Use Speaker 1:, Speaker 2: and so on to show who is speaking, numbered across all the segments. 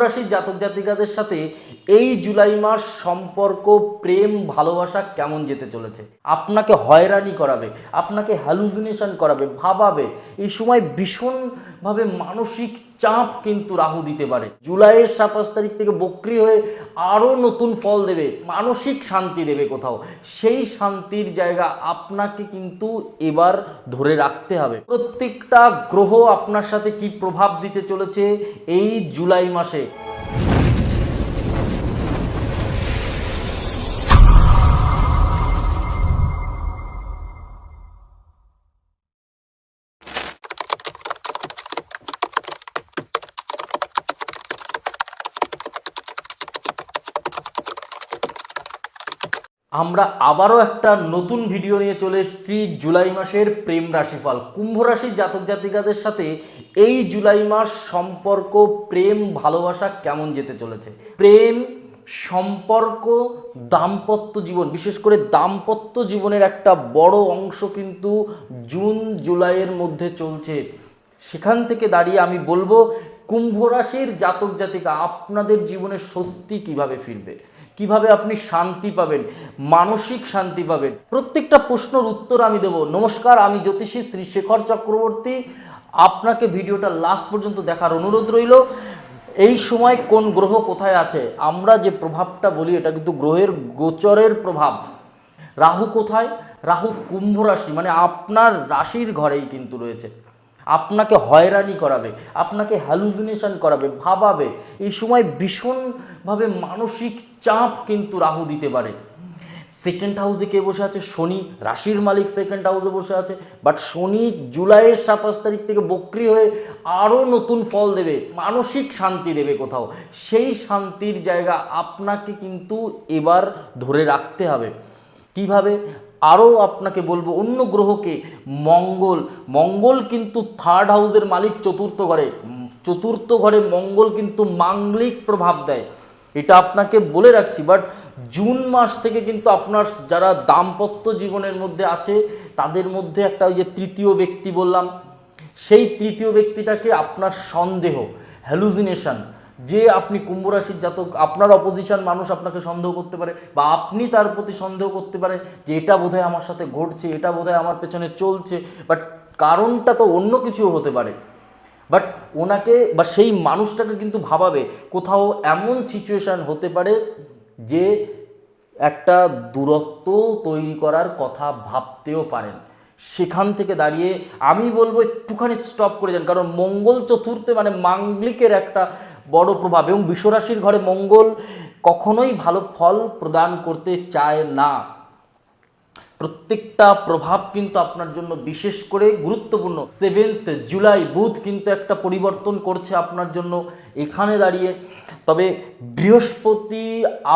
Speaker 1: রাশির জাতক জাতিকাদের সাথে এই জুলাই মাস সম্পর্ক, প্রেম, ভালোবাসা কেমন যেতে চলেছে। আপনাকে হয়রানি করাবে, আপনাকে হ্যালুসিনেশন করাবে, ভাবাবে। এই সময় ভীষণভাবে মানসিক চাপ কিন্তু রাহু দিতে পারে। জুলাইয়ের 27 তারিখ থেকে বক্রি হয়ে আরও নতুন ফল দেবে, মানসিক শান্তি দেবে কোথাও। সেই শান্তির জায়গা আপনাকে কিন্তু এবার ধরে রাখতে হবে। প্রত্যেকটা গ্রহ আপনার সাথে কি প্রভাব দিতে চলেছে এই জুলাই মাসে। আমরা আবারও একটা নতুন ভিডিও নিয়ে চলে এসেছি। জুলাই মাসের প্রেম রাশিফল। কুম্ভ রাশির জাতক জাতিকাদের সাথে এই জুলাই মাস সম্পর্ক, প্রেম, ভালোবাসা কেমন যেতে চলেছে। প্রেম, সম্পর্ক, দাম্পত্য জীবন, বিশেষ করে দাম্পত্য জীবনের একটা বড় অংশ কিন্তু জুন জুলাইয়ের মধ্যে চলছে। সেখান থেকে দাঁড়িয়ে আমি বলবো, কুম্ভ রাশির জাতক জাতিকা আপনাদের জীবনে স্বস্তি কিভাবে ফিরবে, কিভাবে আপনি শান্তি পাবেন, মানসিক শান্তি পাবেন, প্রত্যেকটা প্রশ্নের উত্তর আমি দেব। নমস্কার, আমি জ্যোতিষী শ্রী শেখর চক্রবর্তী। আপনাকে ভিডিওটা লাস্ট পর্যন্ত দেখার অনুরোধ রইল। এই সময় কোন গ্রহ কোথায় আছে, আমরা যে প্রভাবটা বলি এটা কিন্তু গ্রহের গোচরের প্রভাব। রাহু কোথায়? রাহু কুম্ভ রাশি, মানে আপনার রাশির ঘরেই কিন্তু রয়েছে। আপনাকে হয়রানি করাবে, আপনাকে হ্যালুসিনেশন করাবে, ভাবাবে। এই সময় ভীষণভাবে মানসিক চাপ কিন্তু রাহু দিতে পারে। সেকেন্ড হাউসে কে বসে আছে? শনি, রাশির মালিক সেকেন্ড হাউসে বসে আছে। বাট শনি জুলাইয়ের 27 তারিখ থেকে বক্রি হয়ে আরও নতুন ফল দেবে, মানসিক শান্তি দেবে কোথাও। সেই শান্তির জায়গা আপনাকে কিন্তু এবার ধরে রাখতে হবে। কিভাবে? আরও আপনাকে বলবো, অন্য গ্রহকে, মঙ্গল কিন্তু থার্ড হাউসের মালিক চতুর্থ ঘরে মঙ্গল কিন্তু মাঙ্গলিক প্রভাব দেয়, এটা আপনাকে বলে রাখছি। বাট জুন মাস থেকে কিন্তু আপনার যারা দাম্পত্য জীবনের মধ্যে আছে তাদের মধ্যে একটা ওই যে তৃতীয় ব্যক্তি বললাম, সেই তৃতীয় ব্যক্তিটাকে আপনার সন্দেহ, হ্যালুসিনেশন, যে আপনি কুম্ভ রাশির জাতক, আপনার অপোজিশন মানুষ আপনাকে সন্দেহ করতে পারে, বা আপনি তার প্রতি সন্দেহ করতে পারে যে এটা বোধহয় আমার সাথে ঘটছে, এটা বোধহয় আমার পেছনে চলছে, বাট কারণটা তো অন্য কিছুও হতে পারে। বাট ওনাকে বা সেই মানুষটাকে কিন্তু ভাবাবে। কোথাও এমন সিচুয়েশান হতে পারে যে একটা দূরত্ব তৈরি করার কথা ভাবতেও পারেন। সেখান থেকে দাঁড়িয়ে আমি বলবো একটুখানি স্টপ করে যান, কারণ মঙ্গল চতুর্থে মানে মাঙ্গলিকের একটা বড় প্রভাব, এবং বিশ্বরাশির ঘরে মঙ্গল কখনোই ভালো ফল প্রদান করতে চায় না। প্রত্যেকটা প্রভাব কিন্তু আপনার জন্য বিশেষ করে গুরুত্বপূর্ণ। 7 জুলাই বুধ কিন্তু একটা পরিবর্তন করছে আপনার জন্য এখানে দাঁড়িয়ে। তবে বৃহস্পতি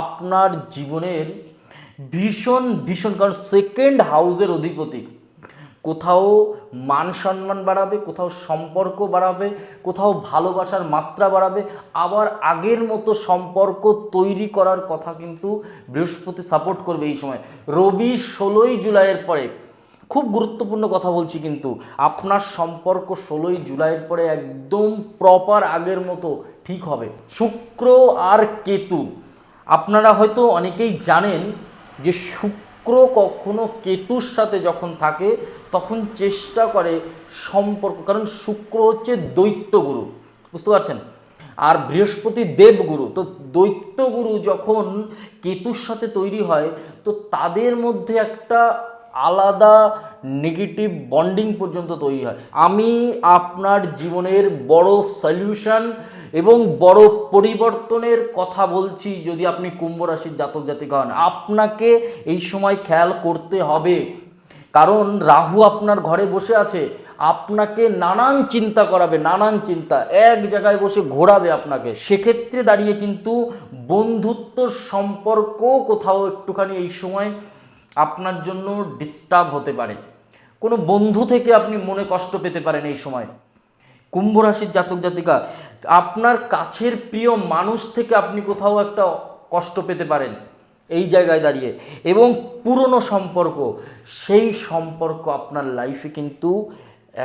Speaker 1: আপনার জীবনের ভীষণ, কারণ সেকেন্ড হাউসের অধিপতি, কোথাও মান সম্মান বাড়াবে, কোথাও সম্পর্ক বাড়াবে, কোথাও ভালোবাসার মাত্রা বাড়াবে, আবার আগের মতো সম্পর্ক তৈরি করার কথা কিন্তু বৃহস্পতি সাপোর্ট করবে এই সময়। রবি 16ই জুলাইয়ের পরে, খুব গুরুত্বপূর্ণ কথা বলছি কিন্তু, আপনার সম্পর্ক 16ই জুলাইয়ের পরে একদম প্রপার আগের মতো ঠিক হবে। শুক্র আর কেতু, আপনারা হয়তো অনেকেই জানেন যে শুক্র কখনো কেতুর সাথে যখন থাকে তখন চেষ্টা করে সম্পর্ক, কারণ শুক্র হচ্ছে দৈত্যগুরু, বুঝতে পারছেন, আর বৃহস্পতি দেবগুরু। তো দৈত্যগুরু যখন কেতুর সাথে তৈরি হয় তো তাদের মধ্যে একটা আলাদা নেগেটিভ বন্ডিং পর্যন্ত তৈরি হয়। আমি আপনার জীবনের বড় সলিউশন এবং বড় পরিবর্তনের কথা বলছি। যদি আপনি কুম্ভ রাশির জাতক জাতিকা হন, আপনাকে এই সময় খেয়াল করতে হবে, কারণ রাহু আপনার ঘরে বসে আছে, আপনাকে নানান চিন্তা করাবে, নানান চিন্তা এক জায়গায় বসে ঘোরাবে আপনাকে। সেক্ষেত্রে দাঁড়িয়ে কিন্তু বন্ধুত্ব সম্পর্ক কোথাও একটুখানি এই সময় আপনার জন্য ডিস্টার্ব হতে পারে। কোনো বন্ধু থেকে আপনি মনে কষ্ট পেতে পারেন এই সময়। কুম্ভ রাশির জাতক জাতিকা, আপনার কাছের প্রিয় মানুষ থেকে আপনি কোথাও একটা কষ্ট পেতে পারেন এই জায়গায় দাঁড়িয়ে, এবং পুরনো সম্পর্ক, সেই সম্পর্ক আপনার লাইফে কিন্তু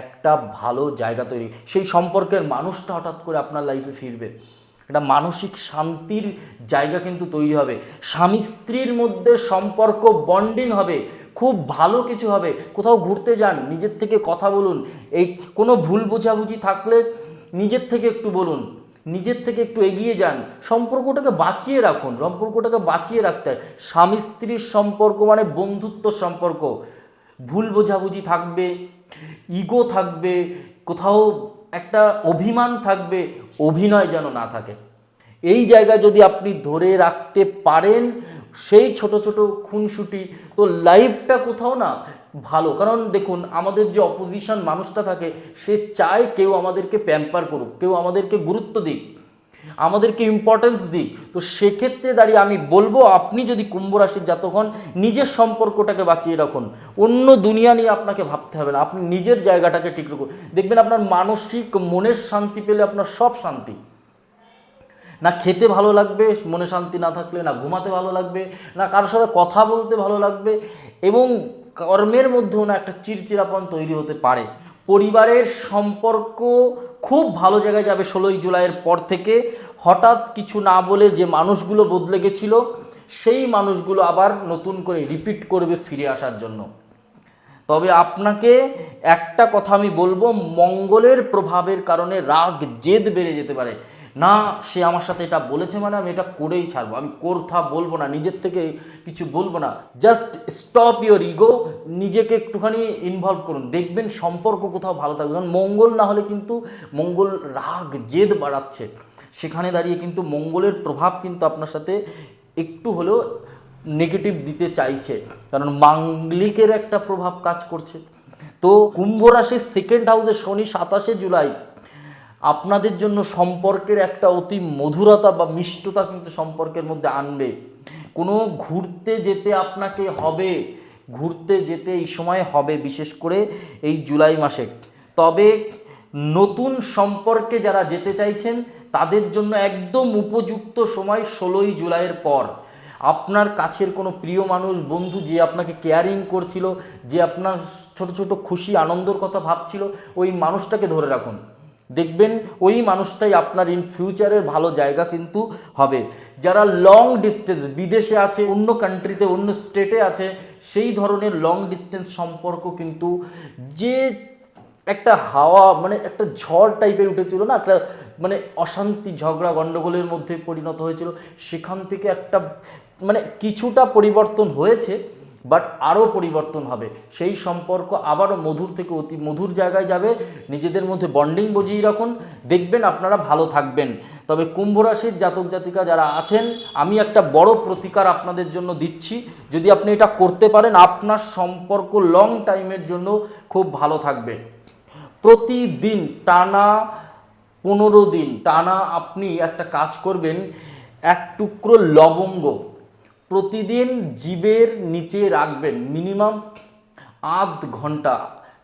Speaker 1: একটা ভালো জায়গা তৈরি, সেই সম্পর্কের মানুষটা হঠাৎ করে আপনার লাইফে ফিরবে। একটা মানসিক শান্তির জায়গা কিন্তু তৈরি হবে, স্বামী স্ত্রীর মধ্যে সম্পর্ক বন্ডিং হবে, খুব ভালো কিছু হবে। কোথাও ঘুরতে যান, নিজের থেকে কথা বলুন, এই কোনো ভুল বোঝাবুঝি থাকলে নিজের থেকে একটু বলুন, নিজের থেকে একটু এগিয়ে যান, সম্পর্কটাকে বাঁচিয়ে রাখুন, সম্পর্কটাকে বাঁচিয়ে রাখতে হয়। স্বামী স্ত্রীর সম্পর্ক মানে বন্ধুত্ব সম্পর্ক, ভুল বোঝাবুঝি থাকবে, ইগো থাকবে, কোথাও একটা অভিমান থাকবে, অভিনয় যেন না থাকে। এই জায়গায় যদি আপনি ধরে রাখতে পারেন সেই ছোট ছোট খুনসুটি, তো লাইফটা কোথাও না ভালো। কারণ দেখুন, আমাদের যে অপোজিশন মানুষটা থাকে, সে চায় কেউ আমাদেরকে প্যাম্পার করুক, কেউ আমাদেরকে গুরুত্ব দিক, আমাদেরকে ইম্পর্টেন্স দিক। তো সেক্ষেত্রে দাঁড়িয়ে আমি বলবো, আপনি যদি কুম্ভ রাশির জাতক হন, নিজের সম্পর্কটাকে বাঁচিয়ে রাখুন, অন্য দুনিয়া নিয়ে আপনাকে ভাবতে হবে না, আপনি নিজের জায়গাটাকে ঠিক রাখুন। দেখবেন আপনার মানসিক মনের শান্তি পেলে আপনার সব শান্তি। না খেতে ভালো লাগবে মনে শান্তি না থাকলে, না ঘুমাতে ভালো লাগবে, না কারোর সাথে কথা বলতে ভালো লাগবে, এবং কর্মের মধ্যেও না একটা চিরচিরাপন তৈরি হতে পারে। পরিবারের সম্পর্ক খুব ভালো জায়গায় যাবে 16ই জুলাইয়ের পর থেকে। হঠাৎ কিছু না বলে যে মানুষগুলো বদলে গেছিলো, সেই মানুষগুলো আবার নতুন করে রিপিট করবে ফিরে আসার জন্য। তবে আপনাকে একটা কথা আমি বলবো, মঙ্গলের প্রভাবের কারণে রাগ জেদ বেড়ে যেতে পারে। না, সে আমার সাথে এটা বলেছে মানে আমি এটা করেই ছাড়বো, আমি কথা বলবো না, নিজের থেকে কিছু বলবো না। জাস্ট স্টপ ইওর ইগো, নিজেকে একটুখানি ইনভলভ করুন, দেখবেন সম্পর্ক কোথাও ভালো থাকবে। কারণ মঙ্গল না হলে কিন্তু, মঙ্গল রাগ জেদ বাড়াচ্ছে, সেখানে দাঁড়িয়ে কিন্তু মঙ্গলের প্রভাব কিন্তু আপনার সাথে একটু হলেও নেগেটিভ দিতে চাইছে, কারণ মাঙ্গলিকের একটা প্রভাব কাজ করছে। তো কুম্ভ রাশির সেকেন্ড হাউসে শনি 27শে জুলাই আপনাদের জন্য সম্পর্কের একটা অতি মধুরতা বা মিষ্টতা কিন্তু সম্পর্কের মধ্যে আনবে। কোনো ঘুরতে যেতে আপনাকে হবে, ঘুরতে যেতে এই সময় হবে, বিশেষ করে এই জুলাই মাসে। তবে নতুন সম্পর্কে যারা যেতে চাইছেন তাদের জন্য একদম উপযুক্ত সময় 16ই জুলাইয়ের পর। আপনার কাছের কোনো প্রিয় মানুষ, বন্ধু, যে আপনাকে কেয়ারিং করছিল, যে আপনার ছোট ছোট খুশি আনন্দের কথা ভাবছিল, ওই মানুষটাকে ধরে রাখুন, দেখবেন ওই মানুষটাই আপনার ইন ফিউচারের ভালো জায়গা কিন্তু হবে। যারা লং ডিস্টেন্স, বিদেশে আছে, অন্য কান্ট্রিতে, অন্য স্টেটে আছে, সেই ধরনের লং ডিস্টেন্স সম্পর্ক কিন্তু, যে একটা হাওয়া মানে একটা ঝড় টাইপের উঠেছিল না, একটা মানে অশান্তি, ঝগড়া গণ্ডগোলের মধ্যে পরিণত হয়েছিল, সেখান থেকে একটা মানে কিছুটা পরিবর্তন হয়েছে, বাট আরও পরিবর্তন হবে। সেই সম্পর্ক আবারও মধুর থেকে অতি মধুর জায়গায় যাবে। নিজেদের মধ্যে বন্ডিং বজিয়ে রাখুন, দেখবেন আপনারা ভালো থাকবেন। তবে কুম্ভ রাশির জাতক জাতিকা যারা আছেন, আমি একটা বড় প্রতিকার আপনাদের জন্য দিচ্ছি, যদি আপনি এটা করতে পারেন, আপনার সম্পর্ক লং টাইমের জন্য খুব ভালো থাকবে। প্রতিদিন টানা 15 দিন টানা আপনি একটা কাজ করবেন, এক টুকরো লবঙ্গ প্রতিদিন জিভের নিচে রাখবেন, মিনিমাম আধ ঘন্টা,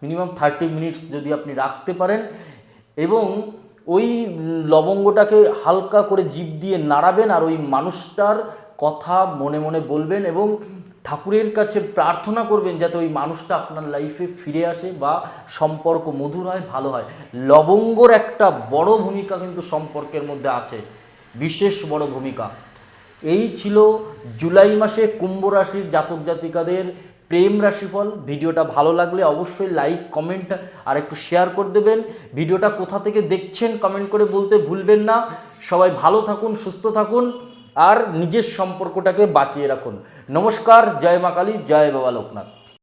Speaker 1: মিনিমাম 30 মিনিটস যদি আপনি রাখতে পারেন, এবং ওই লবঙ্গটাকে হালকা করে জিভ দিয়ে নাড়াবেন, আর ওই মানুষটার কথা মনে মনে বলবেন এবং ঠাকুরের কাছে প্রার্থনা করবেন যাতে ওই মানুষটা আপনার লাইফে ফিরে আসে বা সম্পর্ক মধুর হয়, ভালো হয়। লবঙ্গর একটা বড় ভূমিকা কিন্তু সম্পর্কের মধ্যে আছে, বিশেষ বড় ভূমিকা। এই ছিল জুলাই মাসে কুম্ভ রাশির জাতক জাতিকাদের প্রেম রাশিফল। ভিডিওটা ভালো লাগলে অবশ্যই লাইক, কমেন্ট আর একটু শেয়ার করে দেবেন। ভিডিওটা কোথা থেকে দেখছেন কমেন্ট করে বলতে ভুলবেন না। সবাই ভালো থাকুন, সুস্থ থাকুন, আর নিজের সম্পর্কটাকে বাঁচিয়ে রাখুন। নমস্কার, জয় মা কালী, জয় বাবা লোকনাথ।